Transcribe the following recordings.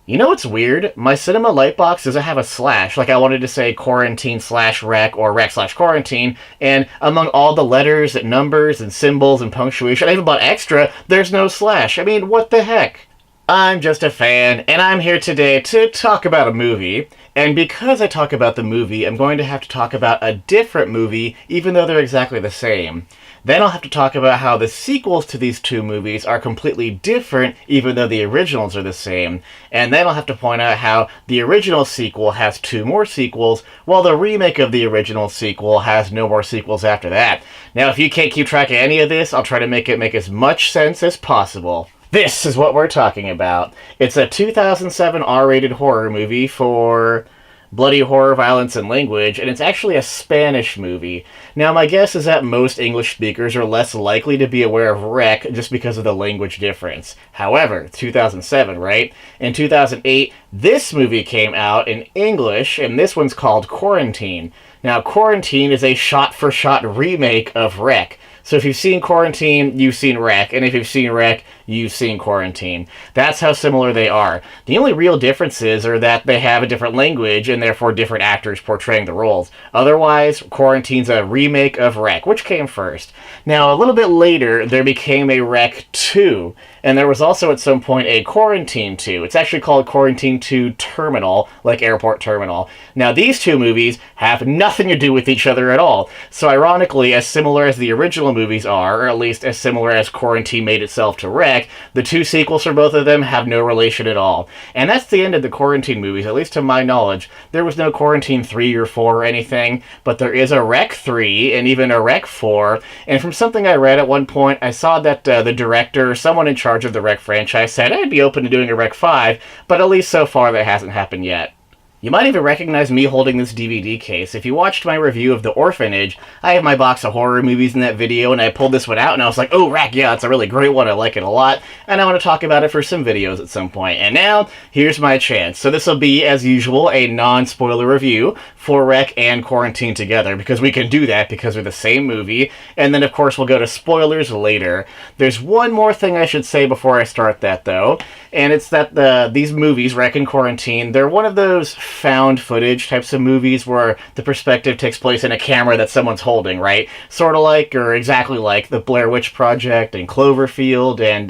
You know what's weird? My cinema lightbox doesn't have a slash. Like I wanted to say quarantine slash rec or rec slash quarantine, and among all the letters and numbers and symbols and punctuation I even bought extra, there's no slash. I mean, what the heck? I'm just a fan, and I'm here today to talk about a movie. And because I talk about the movie, I'm going to have to talk about a different movie, even though they're exactly the same. Then I'll have to talk about how the sequels to these two movies are completely different, even though the originals are the same. And then I'll have to point out how the original sequel has two more sequels, while the remake of the original sequel has no more sequels after that. Now, if you can't keep track of any of this, I'll try to make it make as much sense as possible. This is what we're talking about. It's a 2007 R-rated horror movie for bloody horror, violence, and language, and it's actually a Spanish movie. Now, my guess is that most English speakers are less likely to be aware of Rec just because of the language difference. However, 2007, right? In 2008, this movie came out in English, and this one's called Quarantine. Now, Quarantine is a shot-for-shot remake of Rec. So if you've seen Quarantine, you've seen Rec, and if you've seen Rec, you've seen Quarantine. That's how similar they are. The only real differences are that they have a different language and therefore different actors portraying the roles. Otherwise, Quarantine's a remake of Rec, which came first. Now, a little bit later, there became a Rec 2, and there was also at some point a Quarantine 2. It's actually called Quarantine 2 Terminal, like Airport Terminal. Now, these two movies have nothing to do with each other at all. So ironically, as similar as the original movies are, or at least as similar as Quarantine made itself to Rec, the two sequels for both of them have no relation at all. And that's the end of the Quarantine movies, at least to my knowledge. There was no Quarantine 3 or 4 or anything, but there is a Rec 3 and even a Rec 4. And from something I read at one point, I saw that the director, someone in charge of the Rec franchise, said I'd be open to doing a Rec 5, but at least so far that hasn't happened yet. You might even recognize me holding this DVD case. If you watched my review of The Orphanage, I have my box of horror movies in that video, and I pulled this one out, and I was like, oh, Rec, yeah, it's a really great one, I like it a lot, and I want to talk about it for some videos at some point. And now, here's my chance. So this will be, as usual, a non-spoiler review for Rec and Quarantine together, because we can do that because they're the same movie, and then, of course, we'll go to spoilers later. There's one more thing I should say before I start that, though, and it's that these movies, Rec and Quarantine, they're one of those found footage types of movies where the perspective takes place in a camera that someone's holding, right? Sort of like, or exactly like, the Blair Witch Project and Cloverfield and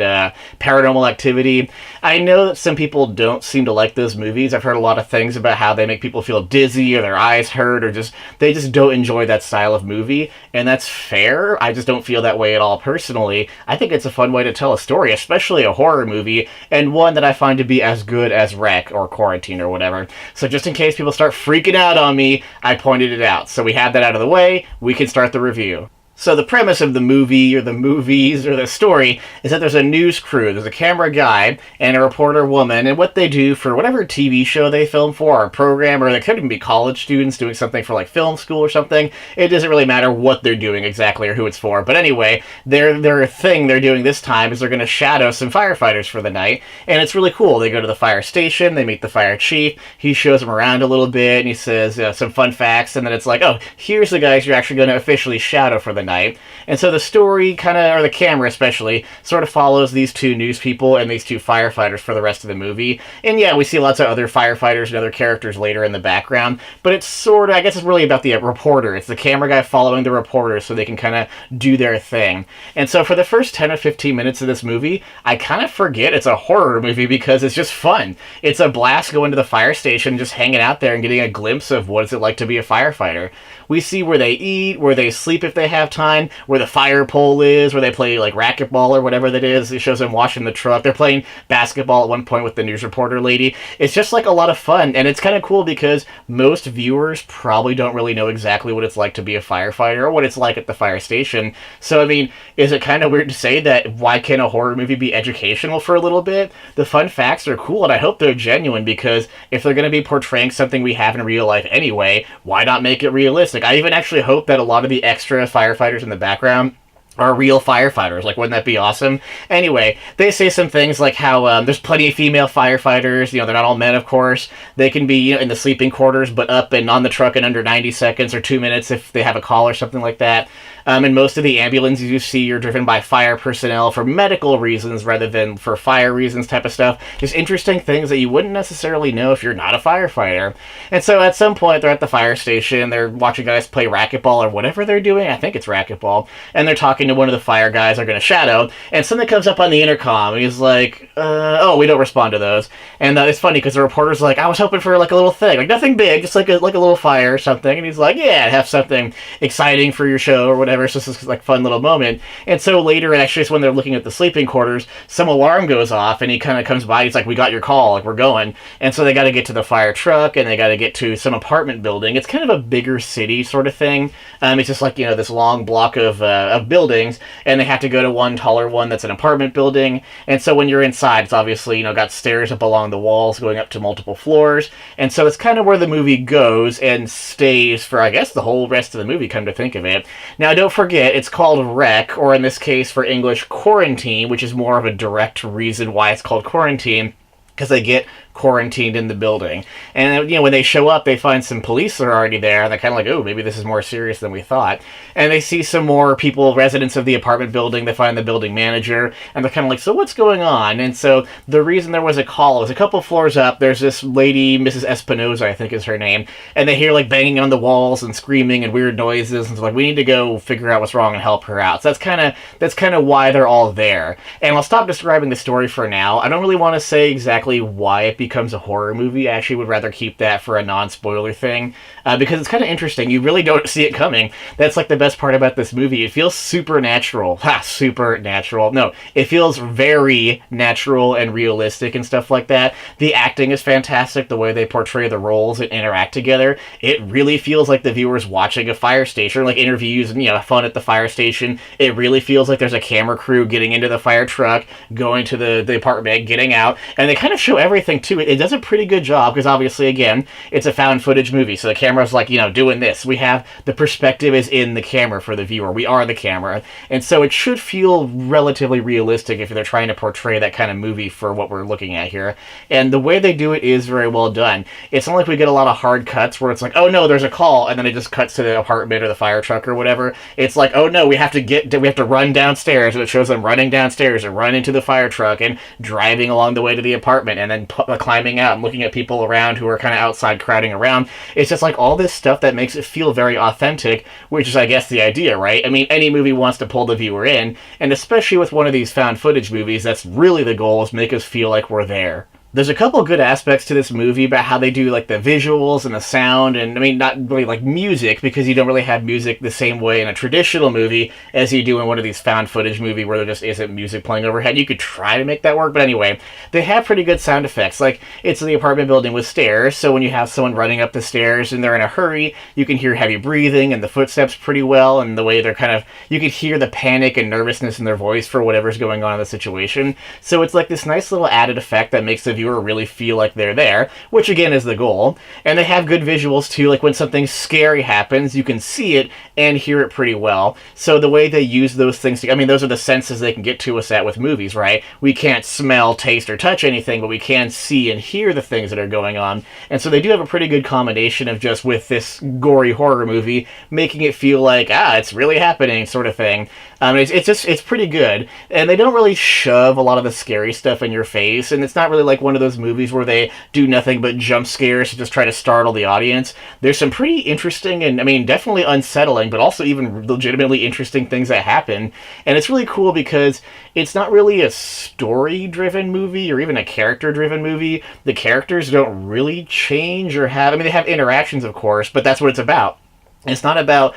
Paranormal Activity. I know that some people don't seem to like those movies. I've heard a lot of things about how they make people feel dizzy or their eyes hurt or they just don't enjoy that style of movie, and that's fair. I just don't feel that way at all personally. I think it's a fun way to tell a story, especially a horror movie, and one that I find to be as good as Rec or Quarantine or whatever. So just in case people start freaking out on me, I pointed it out. So we have that out of the way, we can start the review. So the premise of the movie, or the movies, or the story, is that there's a news crew. There's a camera guy and a reporter woman, and what they do for whatever TV show they film for, or program, or they could even be college students doing something for like film school or something. It doesn't really matter what they're doing exactly or who it's for. But anyway, their thing they're doing this time is they're going to shadow some firefighters for the night, and it's really cool. They go to the fire station, they meet the fire chief, he shows them around a little bit, and he says some fun facts, and then it's like, oh, here's the guys you're actually going to officially shadow for the night. And so the story kind of, or the camera especially, sort of follows these two news people and these two firefighters for the rest of the movie. And yeah, we see lots of other firefighters and other characters later in the background, but it's sort of, I guess it's really about the reporter. It's the camera guy following the reporter so they can kind of do their thing. And so for the first 10 or 15 minutes of this movie, I kind of forget it's a horror movie because it's just fun. It's a blast going to the fire station, just hanging out there and getting a glimpse of what it's like to be a firefighter. We see where they eat, where they sleep if they have time, where the fire pole is, where they play like racquetball or whatever that is. It shows them washing the truck. They're playing basketball at one point with the news reporter lady. It's just like a lot of fun, and it's kind of cool because most viewers probably don't really know exactly what it's like to be a firefighter or what it's like at the fire station. So, I mean, is it kind of weird to say that why can't a horror movie be educational for a little bit? The fun facts are cool, and I hope they're genuine because if they're going to be portraying something we have in real life anyway, why not make it realistic? I even actually hope that a lot of the extra firefighters in the background are real firefighters. Like, wouldn't that be awesome? Anyway, they say some things like how there's plenty of female firefighters. You know, they're not all men, of course. They can be, you know, in the sleeping quarters, but up and on the truck in under 90 seconds or 2 minutes if they have a call or something like that. And most of the ambulances you see are driven by fire personnel for medical reasons rather than for fire reasons type of stuff. Just interesting things that you wouldn't necessarily know if you're not a firefighter. And so at some point, they're at the fire station, they're watching guys play racquetball or whatever they're doing. I think it's racquetball. And they're talking to one of the fire guys they're going to shadow. And something comes up on the intercom. And he's like, oh, we don't respond to those. And it's funny because the reporter's like, I was hoping for like a little thing, like nothing big, just like a little fire or something. And he's like, yeah, have something exciting for your show or whatever. It's just this like fun little moment. And so later, actually, it's when they're looking at the sleeping quarters, some alarm goes off, and he kind of comes by. He's like, we got your call, like we're going. And so they got to get to the fire truck, and they got to get to some apartment building. It's kind of a bigger city sort of thing. It's just like, this long block of buildings, and they have to go to one taller one that's an apartment building. And so when you're inside, it's obviously, got stairs up along the walls going up to multiple floors. And so it's kind of where the movie goes and stays for, I guess, the whole rest of the movie, come to think of it. Now, don't forget, it's called Rec, or in this case, for English, Quarantine, which is more of a direct reason why it's called Quarantine, because they get quarantined in the building. And, when they show up, they find some police that are already there, and they're kind of like, oh, maybe this is more serious than we thought. And they see some more people, residents of the apartment building. They find the building manager, and they're kind of like, so what's going on? And so the reason there was a call was a couple floors up, there's this lady, Mrs. Espinosa, I think is her name, and they hear, like, banging on the walls and screaming and weird noises, and so, like, we need to go figure out what's wrong and help her out. So that's kind of why they're all there. And I'll stop describing the story for now. I don't really want to say exactly why it becomes a horror movie. I actually would rather keep that for a non-spoiler thing, because it's kind of interesting. You really don't see it coming. That's like the best part about this movie. It feels supernatural. Supernatural. No, it feels very natural and realistic and stuff like that. The acting is fantastic. The way they portray the roles and interact together. It really feels like the viewer's watching a fire station, like interviews and, fun at the fire station. It really feels like there's a camera crew getting into the fire truck, going to the apartment, getting out, and they kind of show everything too. It does a pretty good job because obviously, again, it's a found footage movie, so the camera's like, doing this. We have the perspective is in the camera for the viewer. We are the camera, and so it should feel relatively realistic if they're trying to portray that kind of movie for what we're looking at here. And the way they do it is very well done. It's not like we get a lot of hard cuts where it's like, oh no, there's a call, and then it just cuts to the apartment or the fire truck or whatever. It's like, oh no, we have to run downstairs, and it shows them running downstairs and run into the fire truck and driving along the way to the apartment, and then climbing out and looking at people around who are kind of outside crowding around. It's just like all this stuff that makes it feel very authentic, which is, I guess, the idea, right? I mean, any movie wants to pull the viewer in, and especially with one of these found footage movies, that's really the goal, is make us feel like we're there. There's a couple good aspects to this movie about how they do like the visuals and the sound, and I mean not really like music, because you don't really have music the same way in a traditional movie as you do in one of these found footage movies where there just isn't music playing overhead. You could try to make that work, but anyway, they have pretty good sound effects. Like, it's the apartment building with stairs, so when you have someone running up the stairs and they're in a hurry, you can hear heavy breathing and the footsteps pretty well, and the way they're kind of, you can hear the panic and nervousness in their voice for whatever's going on in the situation. So it's like this nice little added effect that makes the viewer really feel like they're there, which again is the goal. And they have good visuals too, like when something scary happens, you can see it and hear it pretty well. So the way they use those things, I mean, those are the senses they can get to us at with movies, right? We can't smell, taste, or touch anything, but we can see and hear the things that are going on. And so they do have a pretty good combination of just with this gory horror movie, making it feel like, it's really happening sort of thing. It's pretty good. And they don't really shove a lot of the scary stuff in your face, and it's not really like one of those movies where they do nothing but jump scares to just try to startle the audience. There's some pretty interesting and, I mean, definitely unsettling, but also even legitimately interesting things that happen. And it's really cool because it's not really a story-driven movie or even a character-driven movie. The characters don't really change or have, I mean, they have interactions, of course, but that's what it's about. It's not about,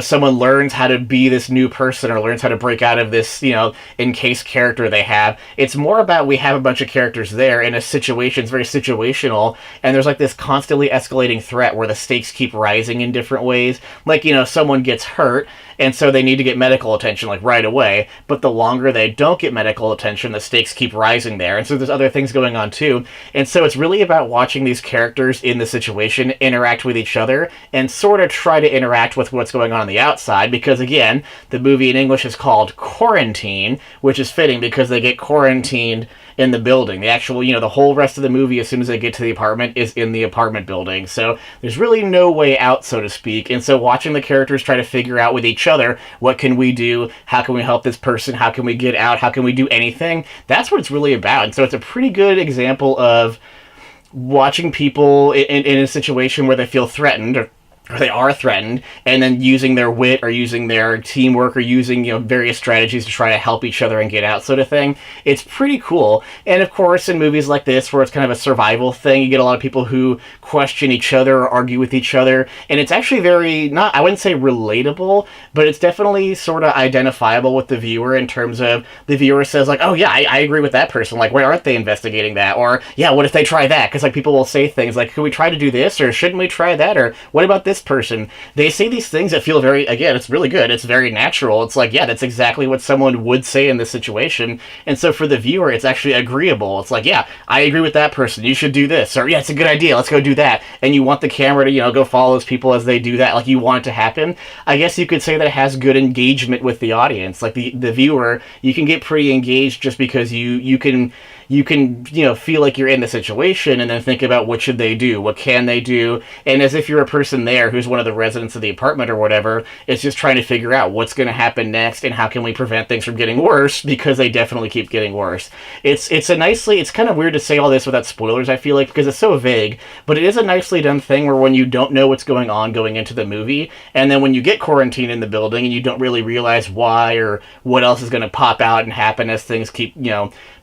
someone learns how to be this new person or learns how to break out of this, encased character they have. It's more about we have a bunch of characters there in a situation. It's very situational, and there's like this constantly escalating threat where the stakes keep rising in different ways. Like, someone gets hurt, and so they need to get medical attention, like, right away. But the longer they don't get medical attention, the stakes keep rising there. And so there's other things going on, too. And so it's really about watching these characters in the situation interact with each other and sort of try to interact with what's going on the outside, because again, the movie in English is called Quarantine, which is fitting because they get quarantined in the building. The actual, the whole rest of the movie, as soon as they get to the apartment, is in the apartment building. So there's really no way out, so to speak. And so watching the characters try to figure out with each other, what can we do? How can we help this person? How can we get out? How can we do anything? That's what it's really about. And so it's a pretty good example of watching people in a situation where they feel threatened, or they are threatened, and then using their wit or using their teamwork or using various strategies to try to help each other and get out, sort of thing. It's pretty cool. And of course, in movies like this, where it's kind of a survival thing, you get a lot of people who question each other or argue with each other, and it's actually very, not, I wouldn't say relatable, but it's definitely sort of identifiable with the viewer, in terms of the viewer says like, oh yeah, I agree with that person, like, why aren't they investigating that? Or yeah, what if they try that? Because like people will say things like, could we try to do this, or shouldn't we try that, or what about this person? They say these things that feel very, again, it's really good, it's very natural. It's like, yeah, that's exactly what someone would say in this situation. And so for the viewer, it's actually agreeable. It's like, yeah, I agree with that person, you should do this, or yeah, it's a good idea, let's go do that. And you want the camera to go follow those people as they do that, like you want it to happen. I guess you could say that it has good engagement with the audience. Like the viewer, you can get pretty engaged just because you can feel like you're in the situation, and then think about what should they do, what can they do, and as if you're a person there who's one of the residents of the apartment or whatever, it's just trying to figure out what's going to happen next and how can we prevent things from getting worse, because they definitely keep getting worse. It's kind of weird to say all this without spoilers, I feel like, because it's so vague, but it is a nicely done thing where when you don't know what's going on going into the movie, and then when you get quarantined in the building and you don't really realize why or what else is going to pop out and happen as things keep,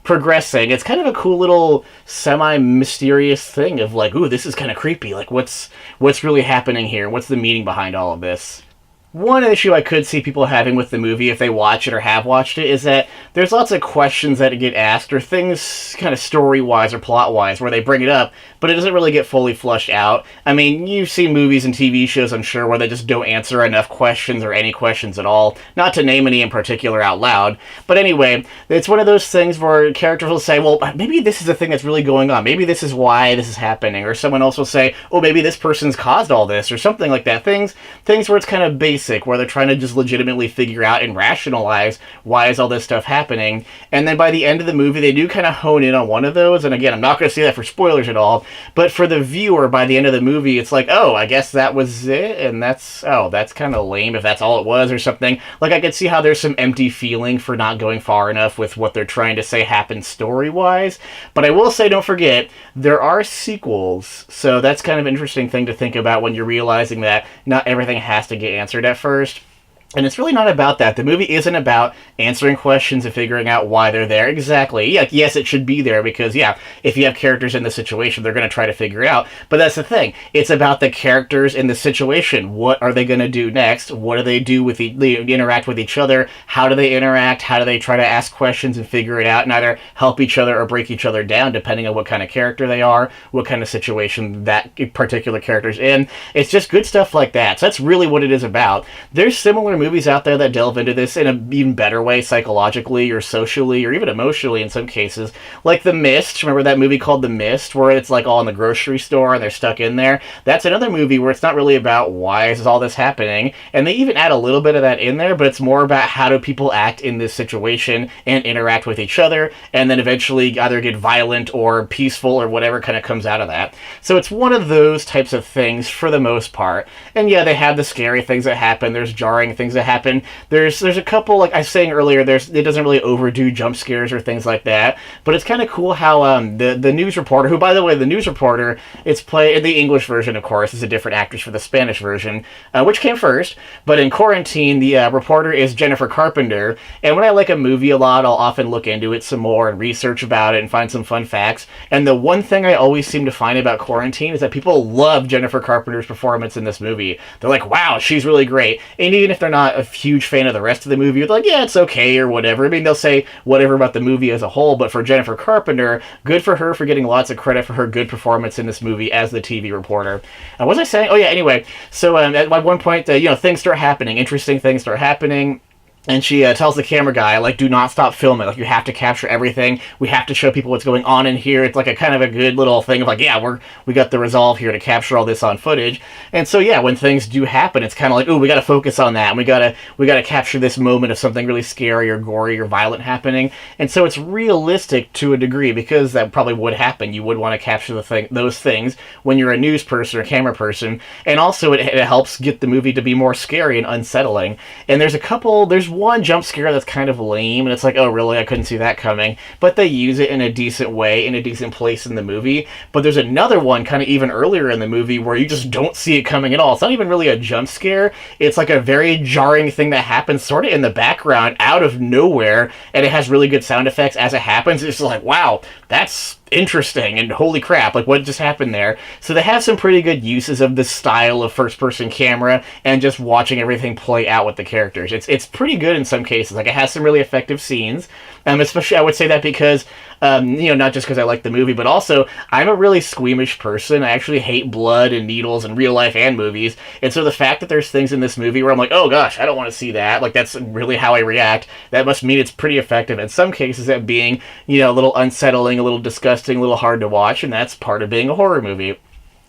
progressing, it's kind of a cool little semi-mysterious thing of like, ooh, this is kind of creepy, like what's really happening here, what's the meaning behind all of this. One issue I could see people having with the movie, if they watch it or have watched it, is that there's lots of questions that get asked, or things kind of story-wise or plot-wise where they bring it up, but it doesn't really get fully flushed out. I mean, you've seen movies and TV shows, I'm sure, where they just don't answer enough questions or any questions at all, not to name any in particular out loud. But anyway, it's one of those things where characters will say, well, maybe this is the thing that's really going on, maybe this is why this is happening, or someone else will say, oh, maybe this person's caused all this, or something like that. Things where it's kind of basic, where they're trying to just legitimately figure out and rationalize why is all this stuff happening. And then by the end of the movie, they do kind of hone in on one of those. And again, I'm not going to say that for spoilers at all, but for the viewer, by the end of the movie, it's like, oh, I guess that was it, and that's kind of lame if that's all it was, or something. Like, I could see how there's some empty feeling for not going far enough with what they're trying to say happened story-wise. But I will say, don't forget, there are sequels, so that's kind of an interesting thing to think about when you're realizing that not everything has to get answered at first. And it's really not about that. The movie isn't about answering questions and figuring out why they're there. Exactly. Yeah, yes, it should be there because, yeah, if you have characters in the situation, they're going to try to figure it out. But that's the thing. It's about the characters in the situation. What are they going to do next? What do they do they interact with each other? How do they interact? How do they try to ask questions and figure it out and either help each other or break each other down, depending on what kind of character they are, what kind of situation that particular character's in. It's just good stuff like that. So that's really what it is about. There's similar movies out there that delve into this in an even better way, psychologically or socially or even emotionally in some cases, like The Mist. Remember that movie called The Mist, where it's like all in the grocery store and they're stuck in there? That's another movie where it's not really about why is all this happening, and they even add a little bit of that in there, but it's more about how do people act in this situation and interact with each other, and then eventually either get violent or peaceful or whatever kind of comes out of that. So it's one of those types of things for the most part. And yeah, they have the scary things that happen, there's jarring things that happen. There's a couple, like I was saying earlier, it doesn't really overdo jump scares or things like that, but it's kind of cool how the news reporter, who by the way, the news reporter, it's played in the English version, of course, is a different actress for the Spanish version, which came first, but in Quarantine, the reporter is Jennifer Carpenter, and when I like a movie a lot, I'll often look into it some more and research about it and find some fun facts, and the one thing I always seem to find about Quarantine is that people love Jennifer Carpenter's performance in this movie. They're like, wow, she's really great, and even if they're not a huge fan of the rest of the movie, they're like, yeah, it's okay or whatever. I mean, they'll say whatever about the movie as a whole, but for Jennifer Carpenter, good for her for getting lots of credit for her good performance in this movie as the TV reporter. What was I saying? Oh yeah, anyway, so at one point, things start happening, interesting things start happening. and she tells the camera guy, like, do not stop filming. Like, you have to capture everything. We have to show people what's going on in here. It's like a kind of a good little thing of like, yeah, we got the resolve here to capture all this on footage. And so yeah, when things do happen, it's kind of like, oh, we got to focus on that. And we gotta capture this moment of something really scary or gory or violent happening. And so it's realistic to a degree because that probably would happen. You would want to capture those things when you're a news person or camera person. And also it helps get the movie to be more scary and unsettling. And there's one jump scare that's kind of lame, and it's like, oh, really? I couldn't see that coming. But they use it in a decent way, in a decent place in the movie. But there's another one kind of even earlier in the movie where you just don't see it coming at all. It's not even really a jump scare. It's like a very jarring thing that happens sort of in the background, out of nowhere, and it has really good sound effects as it happens. It's just like, wow, that's interesting, and holy crap, like what just happened there? So they have some pretty good uses of this style of first person camera and just watching everything play out with the characters. It's pretty good in some cases. Like, it has some really effective scenes, especially I would say that because not just because I like the movie, but also I'm a really squeamish person. I actually hate blood and needles in real life and movies, and so the fact that there's things in this movie where I'm like, oh gosh, I don't want to see that, like that's really how I react, that must mean it's pretty effective in some cases at being, a little unsettling, a little disgusting, a little hard to watch, and that's part of being a horror movie.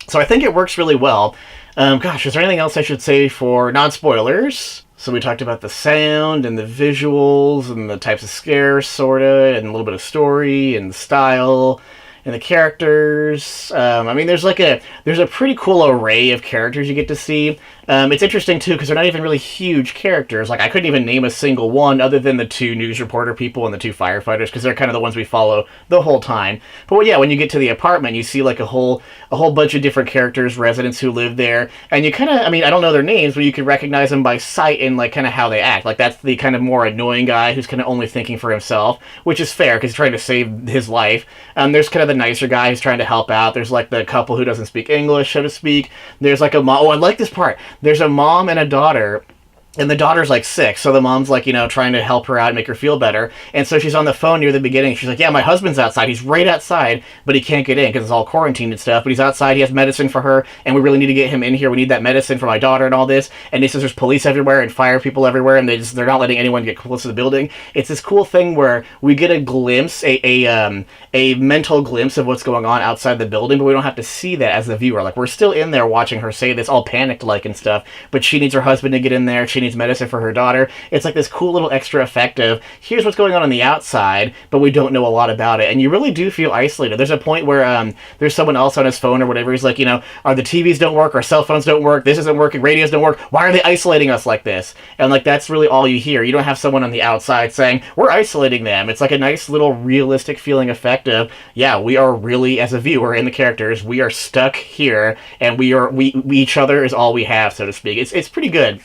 So I think it works really well. Is there anything else I should say for non-spoilers? So we talked about the sound and the visuals and the types of scares, sorta, and a little bit of story and the style and the characters. There's a pretty cool array of characters you get to see. It's interesting too because they're not even really huge characters. Like, I couldn't even name a single one other than the two news reporter people and the two firefighters because they're kind of the ones we follow the whole time. But yeah, when you get to the apartment, you see like a whole bunch of different characters, residents who live there, and you kind of, I don't know their names, but you can recognize them by sight and like kind of how they act. Like, that's the kind of more annoying guy who's kind of only thinking for himself, which is fair because he's trying to save his life. There's kind of the nicer guy who's trying to help out. There's like the couple who doesn't speak English, so to speak. There's like a mom. Oh, I like this part. There's a mom and a daughter, and the daughter's like sick, so the mom's like, trying to help her out and make her feel better. And so she's on the phone near the beginning. She's like, yeah, my husband's outside. He's right outside, but he can't get in because it's all quarantined and stuff. But he's outside. He has medicine for her, and we really need to get him in here. We need that medicine for my daughter and all this. And he says there's police everywhere and fire people everywhere, and they're not letting anyone get close to the building. It's this cool thing where we get a glimpse, a mental glimpse of what's going on outside the building, but we don't have to see that as the viewer. Like, we're still in there watching her say this, all panicked like and stuff. But she needs her husband to get in there. She needs medicine for her daughter. It's like this cool little extra effect of here's what's going on the outside, but we don't know a lot about it, and you really do feel isolated. There's a point where there's someone else on his phone or whatever. He's like, are the TVs don't work, our cell phones don't work, this isn't working, radios don't work. Why are they isolating us like this? And like, that's really all you hear. You don't have someone on the outside saying we're isolating them. It's like a nice little realistic feeling effect of, yeah, we are really, as a viewer in the characters, we are stuck here, and we each other is all we have, so to speak. It's pretty good.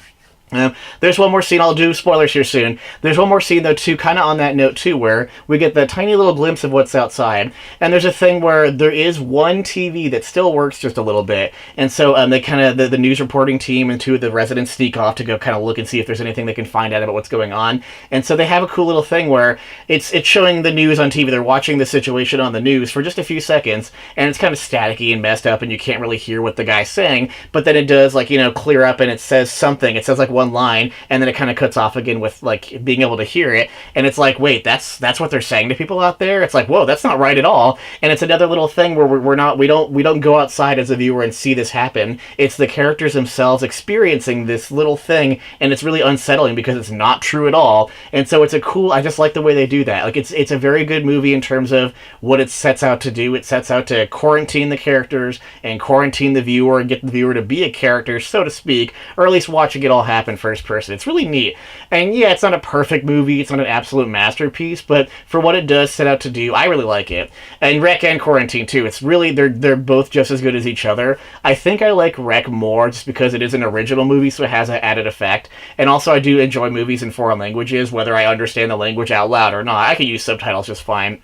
There's one more scene, I'll do spoilers here soon. There's one more scene, though, too, kind of on that note, too, where we get the tiny little glimpse of what's outside. And there's a thing where there is one TV that still works just a little bit. And so they kind of, the news reporting team and two of the residents sneak off to go kind of look and see if there's anything they can find out about what's going on. And so they have a cool little thing where it's showing the news on TV. They're watching the situation on the news for just a few seconds, and it's kind of staticky and messed up, and you can't really hear what the guy's saying. But then it does, like, clear up, and it says something. It says, like, one line, and then it kind of cuts off again with like being able to hear it, and it's like, wait, that's what they're saying to people out there. It's like, whoa, that's not right at all. And it's another little thing where we don't go outside as a viewer and see this happen. It's the characters themselves experiencing this little thing, and it's really unsettling because it's not true at all. And so it's I just like the way they do that. Like, it's a very good movie in terms of what it sets out to do. It sets out to quarantine the characters and quarantine the viewer and get the viewer to be a character, so to speak, or at least watching it all happen first person. It's really neat. And yeah, it's not a perfect movie, it's not an absolute masterpiece, but for what it does set out to do, I really like it. And Rec and Quarantine too. It's really, they're both just as good as each other. I think I like Rec more just because it is an original movie, so it has an added effect. And also I do enjoy movies in foreign languages, whether I understand the language out loud or not. I can use subtitles just fine.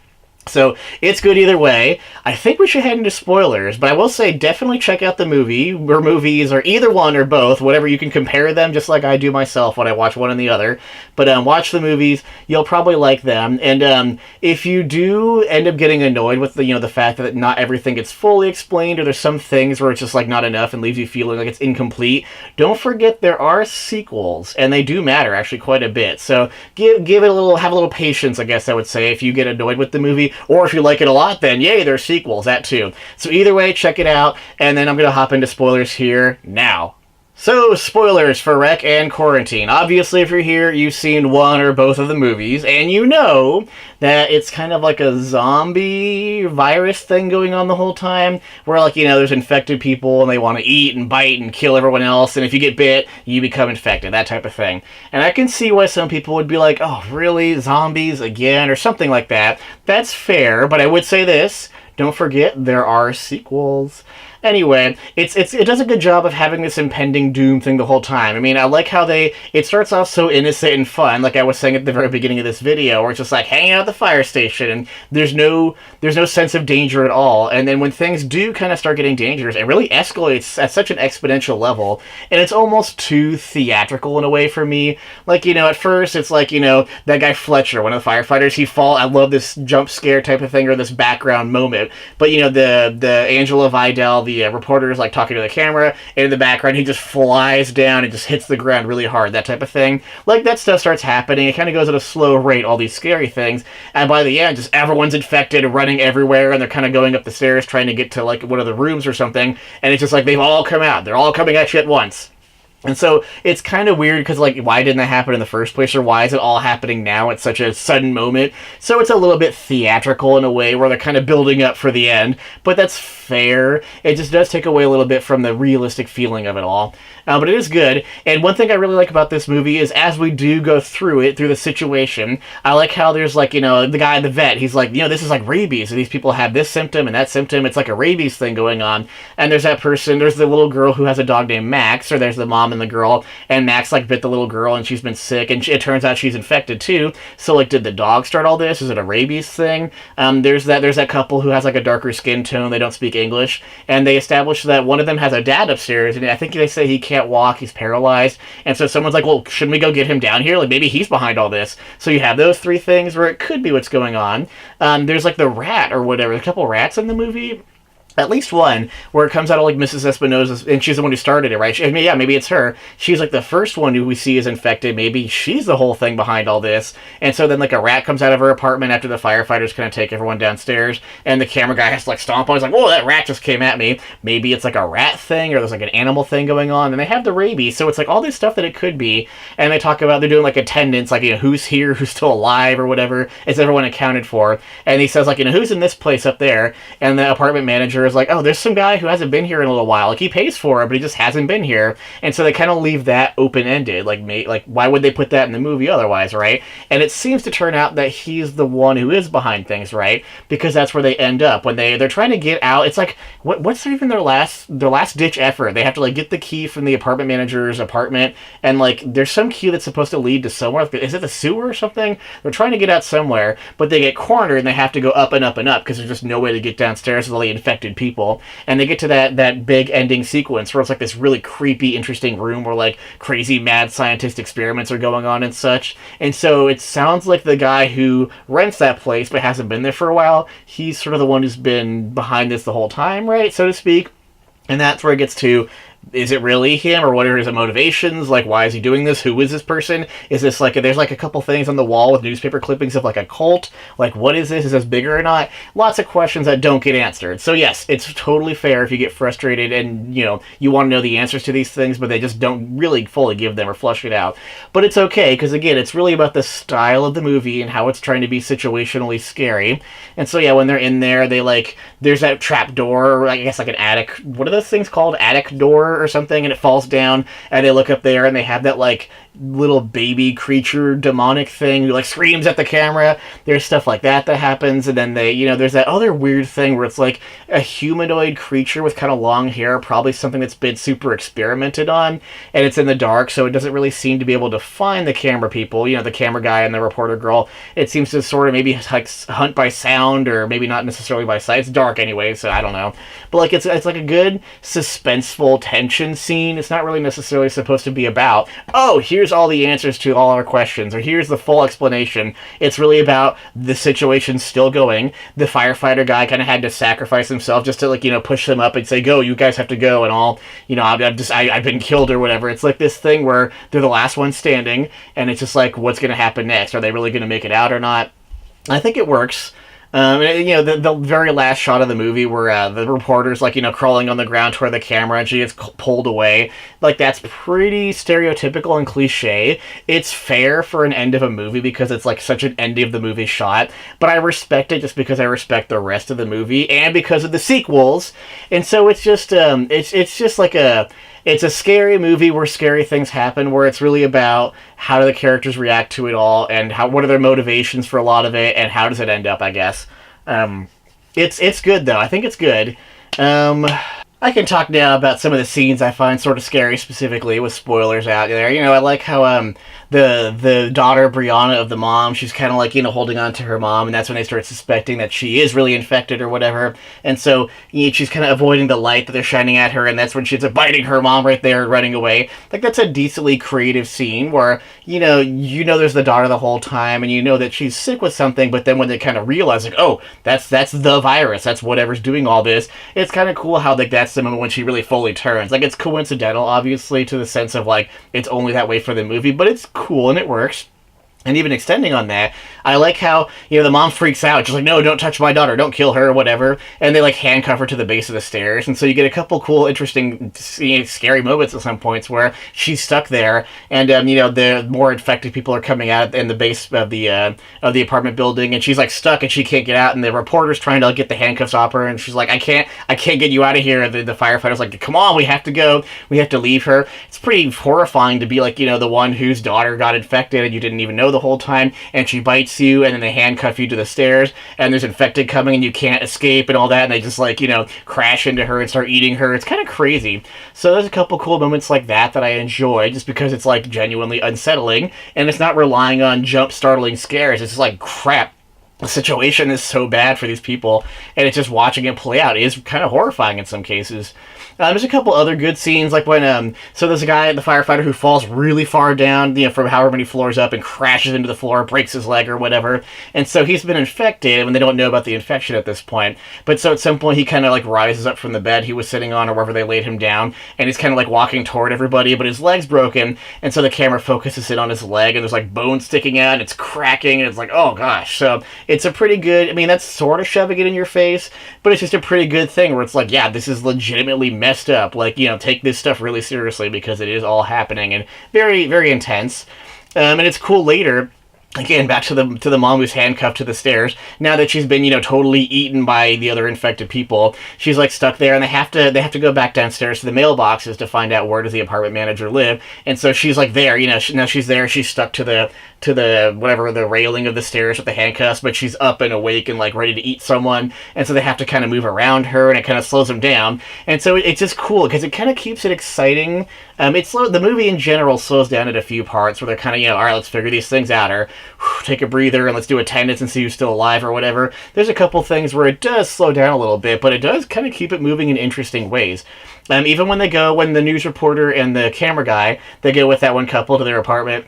So it's good either way. I think we should head into spoilers, but I will say definitely check out the movie or movies or either one or both, whatever you can compare them, just like I do myself when I watch one and the other. But watch the movies; you'll probably like them. And if you do end up getting annoyed with the fact that not everything gets fully explained, or there's some things where it's just like not enough and leaves you feeling like it's incomplete, don't forget there are sequels, and they do matter actually quite a bit. So give it a little, have a little patience, I guess I would say, if you get annoyed with the movie. Or if you like it a lot, then yay, there's sequels, that too. So either way, check it out, and then I'm going to hop into spoilers here now. So, spoilers for Rec and Quarantine. Obviously, if you're here, you've seen one or both of the movies, and you know that it's kind of like a zombie virus thing going on the whole time, where, like, there's infected people, and they want to eat and bite and kill everyone else, and if you get bit, you become infected, that type of thing. And I can see why some people would be like, oh, really? Zombies again? Or something like that. That's fair, but I would say this. Don't forget, there are sequels. Anyway, it does a good job of having this impending doom thing the whole time. I mean, I like how it starts off so innocent and fun, like I was saying at the very beginning of this video, where it's just like hanging out at the fire station, and there's no sense of danger at all. And then when things do kind of start getting dangerous, it really escalates at such an exponential level, and it's almost too theatrical in a way for me. Like, at first it's like, that guy Fletcher, one of the firefighters, I love this jump scare type of thing, or this background moment. But, the Angela Vidal, the reporter is like talking to the camera, and in the background he just flies down and just hits the ground really hard, that type of thing. Like, that stuff starts happening. It kind of goes at a slow rate, all these scary things, and by the end, just everyone's infected and running everywhere, and they're kind of going up the stairs trying to get to like one of the rooms or something, and it's just like they've all come out. They're all coming at you at once. And so it's kind of weird because, like, why didn't that happen in the first place, or why is it all happening now at such a sudden moment? So it's a little bit theatrical in a way where they're kind of building up for the end, but that's fair. It just does take away a little bit from the realistic feeling of it all. But it is good. And one thing I really like about this movie is as we do go through the situation, I like how there's like, the guy, the vet, he's like, this is like rabies. These people have this symptom and that symptom. It's like a rabies thing going on. And there's that person, there's the little girl who has a dog named Max, or there's the mom and the girl, and Max like bit the little girl and she's been sick, and it turns out she's infected too. So like, did the dog start all this? Is it a rabies thing? There's that couple who has like a darker skin tone. They don't speak English, and they establish that one of them has a dad upstairs, and I think they say he can't walk, he's paralyzed, and so someone's like, well, shouldn't we go get him down here? Like, maybe he's behind all this. So you have those three things where it could be what's going on. There's like the rat or whatever, a couple rats in the movie. At least one, where it comes out of like Mrs. Espinosa's, and she's the one who started it, right? Maybe it's her. She's like the first one who we see is infected. Maybe she's the whole thing behind all this. And so then like a rat comes out of her apartment after the firefighters kind of take everyone downstairs, and the camera guy has to like stomp on. He's like, whoa, that rat just came at me. Maybe it's like a rat thing, or there's like an animal thing going on, and they have the rabies. So it's like all this stuff that it could be. And they talk about, they're doing like attendance, like, who's here, who's still alive or whatever. Is everyone accounted for? And he says like, who's in this place up there? And the apartment manager is like, oh, there's some guy who hasn't been here in a little while. Like, he pays for it, but he just hasn't been here. And so they kind of leave that open-ended. Like, why would they put that in the movie otherwise, right? And it seems to turn out that he's the one who is behind things, right? Because that's where they end up when they're trying to get out. It's like, what's even their last ditch effort? They have to like get the key from the apartment manager's apartment, and like there's some key that's supposed to lead to somewhere. Is it the sewer or something? They're trying to get out somewhere, but they get cornered and they have to go up and up and up because there's just no way to get downstairs with all the infected people. And they get to that big ending sequence where it's like this really creepy, interesting room where like crazy mad scientist experiments are going on and such. And so it sounds like the guy who rents that place but hasn't been there for a while, he's sort of the one who's been behind this the whole time, right, so to speak. And that's where it gets to, is it really him, or what are his motivations? Like, why is he doing this? Who is this person? Is this like, there's like a couple things on the wall with newspaper clippings of like a cult. Like, what is this? Is this bigger or not? Lots of questions that don't get answered. So yes, it's totally fair if you get frustrated and, you want to know the answers to these things, but they just don't really fully give them or flush it out. But it's okay, because again, it's really about the style of the movie and how it's trying to be situationally scary. And so yeah, when they're in there, they like, there's that trap door, or I guess like an attic, what are those things called? Attic door or something, and it falls down, and they look up there, and they have that, like, little baby creature demonic thing who, like, screams at the camera. There's stuff like that happens, and then they, there's that other weird thing where it's like a humanoid creature with kind of long hair, probably something that's been super experimented on, and it's in the dark, so it doesn't really seem to be able to find the camera people, the camera guy and the reporter girl. It seems to sort of maybe hunt by sound, or maybe not necessarily by sight. It's dark anyway, so I don't know. But, like, it's like a good suspenseful tension scene. It's not really necessarily supposed to be about, oh, here's all the answers to all our questions, or here's the full explanation. It's really about the situation still going. The firefighter guy kind of had to sacrifice himself just to, like, push them up and say, go, you guys have to go, and all, I've been killed or whatever. It's like this thing where they're the last one standing, and it's just like, what's going to happen next? Are they really going to make it out or not? I think it works. The very last shot of the movie where the reporter's, like, crawling on the ground toward the camera and she gets pulled away, like, that's pretty stereotypical and cliche. It's fair for an end of a movie because it's, like, such an end of the movie shot, but I respect it just because I respect the rest of the movie and because of the sequels. And so it's just it's just like it's a scary movie where scary things happen, where it's really about how do the characters react to it all, and what are their motivations for a lot of it, and how does it end up, I guess. It's good, though. I think it's good. I can talk now about some of the scenes I find sort of scary, specifically with spoilers out there. I like how the daughter, Brianna, of the mom, she's kind of like, holding on to her mom, and that's when they start suspecting that she is really infected or whatever. And so she's kind of avoiding the light that they're shining at her, and that's when she's biting her mom right there and running away. Like, that's a decently creative scene where, there's the daughter the whole time, and that she's sick with something, but then when they kind of realize, like, oh, that's the virus, that's whatever's doing all this, it's kind of cool how, like, that's the moment when she really fully turns. Like, it's coincidental, obviously, to the sense of, like, it's only that way for the movie, but it's cool and it works. And even extending on that, I like how, the mom freaks out. She's like, no, don't touch my daughter, don't kill her, or whatever. And they, like, handcuff her to the base of the stairs. And so you get a couple cool, interesting, scary moments at some points where she's stuck there. And, the more infected people are coming out in the base of the apartment building. And she's, like, stuck and she can't get out. And the reporter's trying to, like, get the handcuffs off her. And she's like, I can't get you out of here. And the firefighter's like, come on, we have to go. We have to leave her. It's pretty horrifying to be, like, the one whose daughter got infected and you didn't even know the whole time, and she bites you, and then they handcuff you to the stairs, and there's infected coming, and you can't escape, and all that, and they just, like, crash into her and start eating her. It's kind of crazy. So there's a couple cool moments like that I enjoy, just because it's, like, genuinely unsettling, and it's not relying on startling scares. It's just like, crap, the situation is so bad for these people, and it's just watching it play out is kind of horrifying in some cases. There's a couple other good scenes, like when, so there's a guy, the firefighter, who falls really far down, from however many floors up, and crashes into the floor, breaks his leg or whatever, and so he's been infected, and they don't know about the infection at this point, but so at some point he kind of, like, rises up from the bed he was sitting on, or wherever they laid him down, and he's kind of, like, walking toward everybody, but his leg's broken, and so the camera focuses in on his leg, and there's, like, bones sticking out, and it's cracking, and it's like, oh gosh. So it's a pretty good, that's sort of shoving it in your face, but it's just a pretty good thing where it's like, yeah, this is legitimately messed up. Like, take this stuff really seriously because it is all happening, and very, very intense. And it's cool later. Again, back to the mom who's handcuffed to the stairs. Now that she's been, totally eaten by the other infected people, she's, like, stuck there, and they have to go back downstairs to the mailboxes to find out where does the apartment manager live. And so she's, like, there, now she's there, she's stuck to the whatever, the railing of the stairs with the handcuffs, but she's up and awake and, like, ready to eat someone. And so they have to kind of move around her, and it kind of slows them down. And so it's just cool because it kind of keeps it exciting. The movie in general slows down at a few parts where they're kind of, all right, let's figure these things out, or take a breather and let's do attendance and see who's still alive or whatever. There's a couple things where it does slow down a little bit, but it does kind of keep it moving in interesting ways. Even when the news reporter and the camera guy, they go with that one couple to their apartment,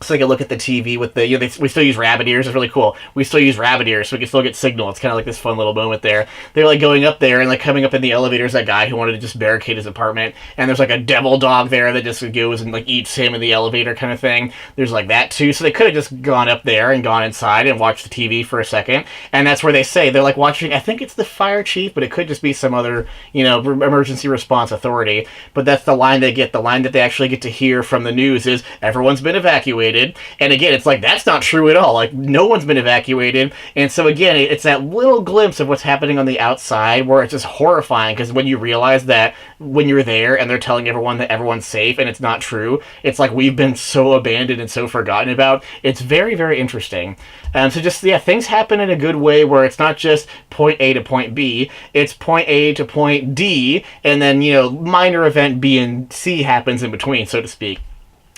so they can look at the TV with the, we still use rabbit ears. It's really cool. We still use rabbit ears, so we can still get signal. It's kind of like this fun little moment there. They're, like, going up there, and, like, coming up in the elevators, that guy who wanted to just barricade his apartment, and there's, like, a devil dog there that just goes and, like, eats him in the elevator kind of thing. There's, like, that too. So they could have just gone up there and gone inside and watched the TV for a second, and that's where they say they're, like, watching, I think it's the fire chief, but it could just be some other, emergency response authority. But that's the line they get. The line that they actually get to hear from the news is, everyone's been evacuated. evacuated. And again, it's like, that's not true at all. Like, no one's been evacuated. And so again, it's that little glimpse of what's happening on the outside where it's just horrifying, because when you realize that when you're there and they're telling everyone that everyone's safe and it's not true, it's like we've been so abandoned and so forgotten about. It's very, very interesting. So just, yeah, things happen in a good way where it's not just point A to point B, it's point A to point D, and then, minor event B and C happens in between, so to speak.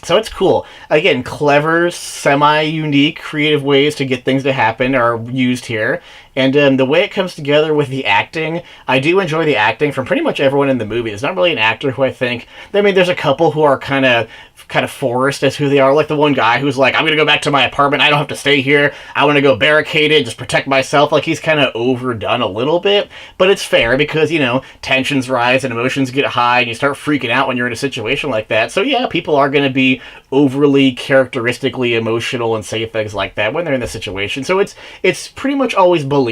So it's cool. Again, clever, semi-unique, creative ways to get things to happen are used here. And the way it comes together with the acting, I do enjoy the acting from pretty much everyone in the movie. There's not really an actor who I think... I mean, there's a couple who are kind of forced as who they are. Like the one guy who's like, I'm going to go back to my apartment. I don't have to stay here. I want to go barricaded, just protect myself. Like, he's kind of overdone a little bit. But it's fair because, tensions rise and emotions get high and you start freaking out when you're in a situation like that. So yeah, people are going to be overly characteristically emotional and say things like that when they're in the situation. So it's pretty much always believable,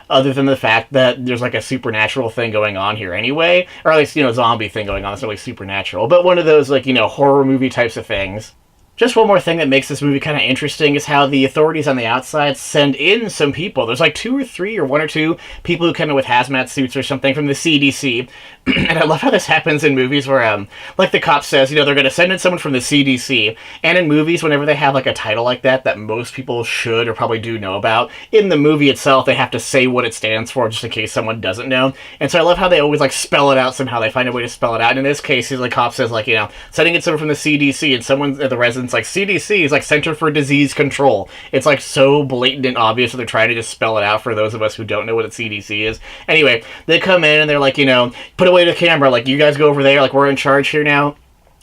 other than the fact that there's like a supernatural thing going on here anyway, or at least, zombie thing going on. It's not really supernatural, but one of those, like, horror movie types of things. Just one more thing that makes this movie kind of interesting is how the authorities on the outside send in some people. There's like 2 or 3 or 1 or 2 people who come in with hazmat suits or something from the CDC. And I love how this happens in movies where, like the cop says, they're going to send in someone from the CDC. And in movies, whenever they have like a title like that most people should or probably do know about, in the movie itself, they have to say what it stands for just in case someone doesn't know. And so I love how they always like spell it out somehow. They find a way to spell it out. And in this case, the cop says like, sending in someone from the CDC, and someone, the residents, like, CDC is like Center for Disease Control. It's like so blatant and obvious that they're trying to just spell it out for those of us who don't know what a CDC is. Anyway, they come in and they're like, put away the camera, like, you guys go over there, like, we're in charge here now.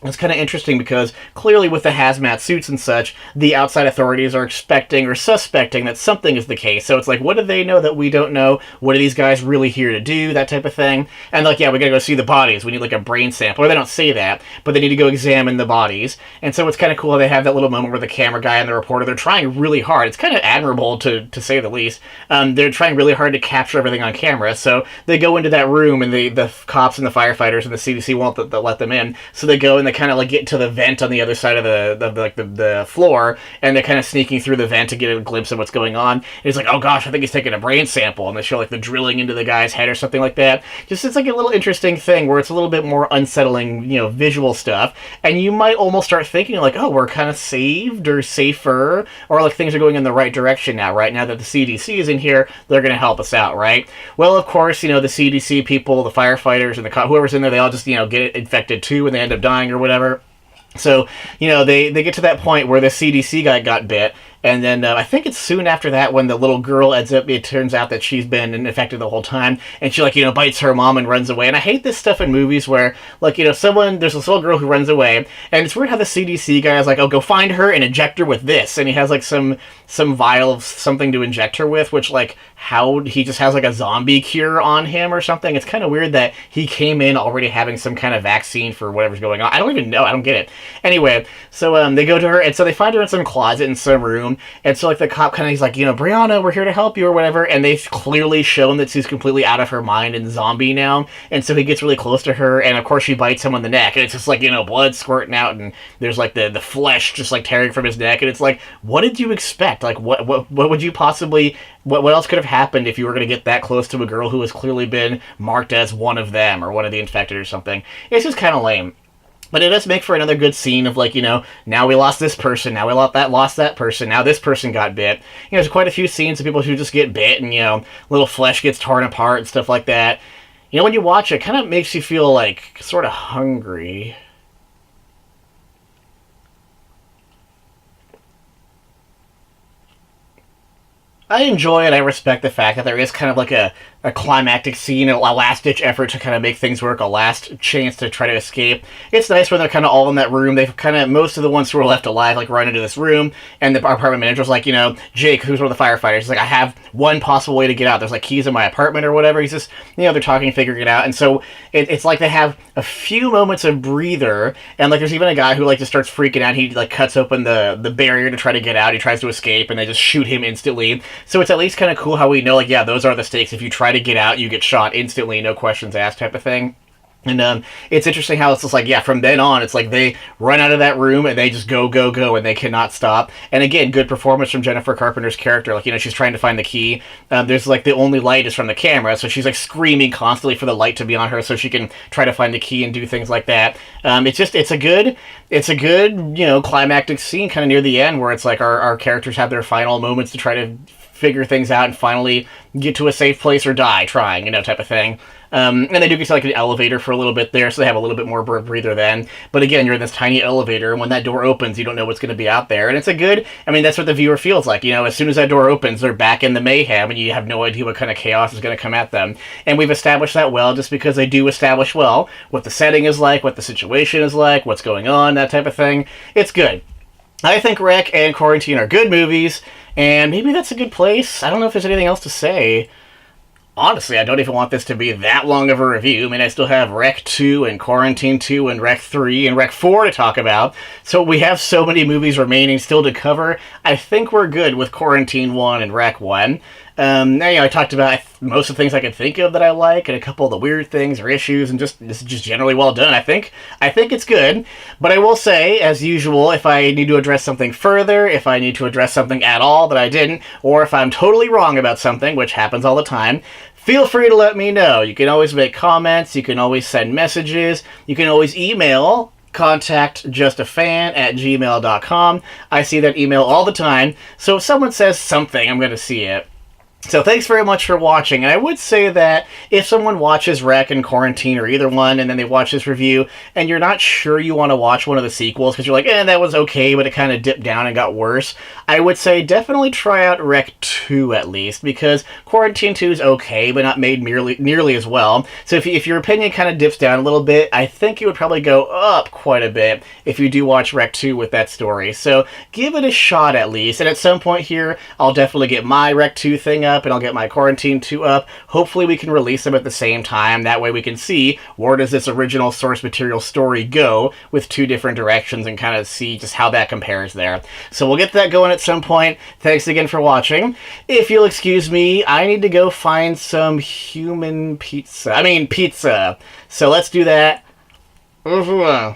It's kind of interesting because clearly with the hazmat suits and such, the outside authorities are expecting or suspecting that something is the case. So it's like, what do they know that we don't know? What are these guys really here to do? That type of thing. And like, yeah, we gotta go see the bodies. We need like a brain sample. Or they don't say that, but they need to go examine the bodies. And so it's kind of cool they have that little moment where the camera guy and the reporter, they're trying really hard. It's kind of admirable to say the least. They're trying really hard to capture everything on camera. So they go into that room and the cops and the firefighters and the CDC won't let them in. So they go and they kind of like get to the vent on the other side of the floor, and they're kind of sneaking through the vent to get a glimpse of what's going on. And he's like, oh gosh, I think he's taking a brain sample, and they show like the drilling into the guy's head or something like that. Just, it's like a little interesting thing where it's a little bit more unsettling, visual stuff, and you might almost start thinking like, oh, we're kind of saved or safer, or like things are going in the right direction now, right? Now that the CDC is in here, they're going to help us out, right? Well, of course, the CDC people, the firefighters, and the whoever's in there, they all just, get it infected too, and they end up dying or whatever. So, they get to that point where the CDC guy got bit, and then I think it's soon after that when the little girl it turns out that she's been infected the whole time, and she, like, bites her mom and runs away. And I hate this stuff in movies where, like, there's this little girl who runs away, and it's weird how the CDC guy is like, oh, go find her and inject her with this, and he has, like, some vial of something to inject her with, which, like, how he just has, like, a zombie cure on him or something. It's kind of weird that he came in already having some kind of vaccine for whatever's going on. I don't even know. I don't get it. Anyway, so they go to her, and so they find her in some closet in some room, and so, like, the cop kind of, he's like, Brianna, we're here to help you or whatever, and they've clearly shown that she's completely out of her mind and zombie now, and so he gets really close to her, and of course she bites him on the neck, and it's just like, blood squirting out, and there's, like, the flesh just, like, tearing from his neck, and it's like, what did you expect? Like, what would you possibly... What else could have happened if you were going to get that close to a girl who has clearly been marked as one of them, or one of the infected or something? It's just kind of lame. But it does make for another good scene of, like, now we lost this person, now we lost that person, now this person got bit. There's quite a few scenes of people who just get bit and, little flesh gets torn apart and stuff like that. When you watch it, it kind of makes you feel, like, sort of hungry. I enjoy and I respect the fact that there is kind of like a climactic scene, a last-ditch effort to kind of make things work, a last chance to try to escape. It's nice when they're kind of all in that room. They've kind of, most of the ones who are left alive, like, run into this room, and the apartment manager's like, Jake, who's one of the firefighters, he's like, I have one possible way to get out. There's, like, keys in my apartment or whatever. He's just, they're talking, figuring it out, and so it's like they have a few moments of breather, and, like, there's even a guy who, like, just starts freaking out. He, like, cuts open the barrier to try to get out. He tries to escape, and they just shoot him instantly. So it's at least kind of cool how we know, like, yeah, those are the stakes. If you try to get out, you get shot instantly, no questions asked type of thing. And it's interesting how it's just like, yeah, from then on, it's like they run out of that room and they just go, go, go, and they cannot stop. And again, good performance from Jennifer Carpenter's character. Like, she's trying to find the key. There's like the only light is from the camera, so she's like screaming constantly for the light to be on her so she can try to find the key and do things like that. It's a good, climactic scene kind of near the end where it's like our characters have their final moments to try to figure things out and finally get to a safe place or die trying, type of thing. And they do get to like an elevator for a little bit there, so they have a little bit more breather then. But again, you're in this tiny elevator, and when that door opens, you don't know what's going to be out there. And it's that's what the viewer feels like. As soon as that door opens, they're back in the mayhem, and you have no idea what kind of chaos is going to come at them. And we've established that well, just because they do establish well what the setting is like, what the situation is like, what's going on, that type of thing. It's good. I think Rec and Quarantine are good movies, and maybe that's a good place. I don't know if there's anything else to say. Honestly, I don't even want this to be that long of a review. I still have Rec 2 and Quarantine 2 and Rec 3 and Rec 4 to talk about. So we have so many movies remaining still to cover. I think we're good with Quarantine 1 and Rec 1. I talked about most of the things I could think of that I like, and a couple of the weird things or issues, and this is just generally well done. I think it's good, but I will say, as usual, if I need to address something further, if I need to address something at all that I didn't, or if I'm totally wrong about something, which happens all the time, feel free to let me know. You can always make comments, you can always send messages, you can always email contactjustafan@gmail.com. I see that email all the time, so if someone says something, I'm going to see it. So thanks very much for watching, and I would say that if someone watches Rec and Quarantine or either one, and then they watch this review, and you're not sure you want to watch one of the sequels, because you're like, that was okay, but it kind of dipped down and got worse, I would say definitely try out Rec 2 at least, because Quarantine 2 is okay, but not made nearly as well. So if your opinion kind of dips down a little bit, I think it would probably go up quite a bit if you do watch Rec 2 with that story. So give it a shot at least, and at some point here, I'll definitely get my Rec 2 thing up, and I'll get my Quarantine 2 up. Hopefully we can release them at the same time. That way we can see where does this original source material story go with two different directions and kind of see just how that compares there. So we'll get that going at some point. Thanks again for watching. If you'll excuse me, I need to go find some human pizza. Pizza. So let's do that.